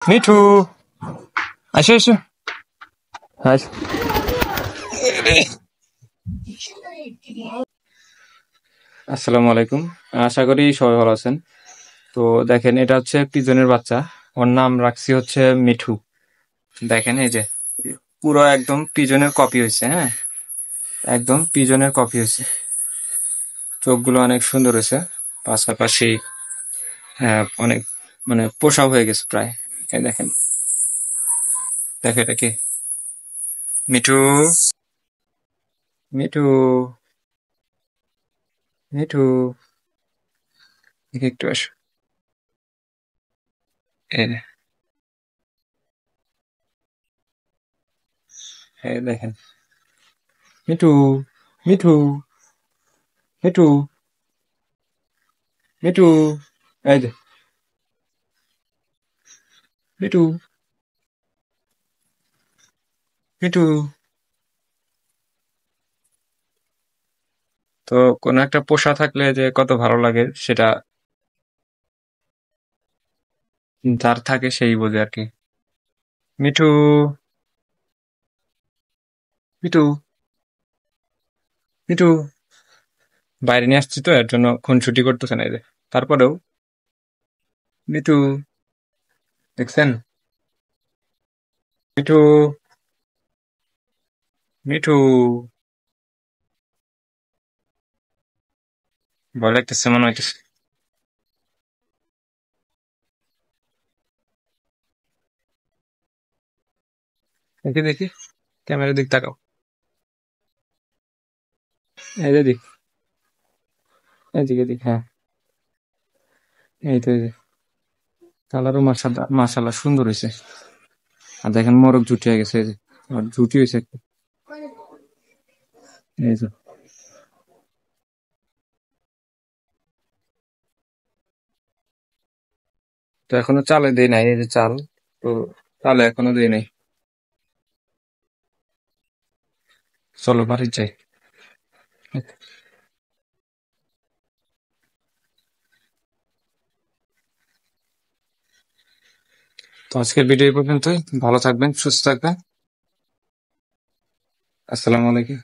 মিঠু, আসো এসো। আস আসসালামু আলাইকুম। আশা করি সবাই ভালো আছেন। তো দেখেন, এটা হচ্ছে পিজনের বাচ্চা। ওর নাম রাখছি হচ্ছে মিঠু। দেখেন, এই যে পুরো একদম পিজনের কপি হয়েছে। হ্যাঁ, একদম পিজনের কপি হয়েছে। চোখগুলো অনেক সুন্দর হয়েছে, পাশাপাশি অনেক মানে পোষা হয়ে গেছে প্রায়। এই দেখেন, দেখো এটা কি? মিঠু, মিঠু, মিঠু, একটু আসো। এই যে, এই দেখেন, মিঠু, মিঠু, মিঠু, মিঠু, এই যে মিঠু, মিঠু। তো কোনো একটা পোষা থাকলে যে কত ভালো লাগে সেটা যার থাকে সেই বোঝে আর কি। মিঠু, মিঠু, মিঠু। বাইরে নিয়ে আসছি তো, এর জন্য খুনসুটি করতেছে না এই যে। তারপরেও মিঠু, দেখছেন? মিঠু, মিঠু, ভয় লাগতেছে মনে হইতেছে। দেখি দেখি, ক্যামেরার দিক তাকাও। এই যে দিক, এদিকে দিক, হ্যাঁ। এই তো, এই যে কালারও মাশাআল্লাহ মাশাআল্লাহ সুন্দর হয়েছে। আর দেখেন মোরগ জুটি হয়ে গেছে, এই যে আর জুটি হয়েছে একটা। এই যে, তো এখনো চালে দেই নাই, এই যে চাল। তো চালে এখনো দেই নাই। চলো বাড়ি যাই। তো আজকের ভিডিও এই পর্যন্তই। ভালো থাকবেন, সুস্থ থাকবেন। আসসালামু আলাইকুম।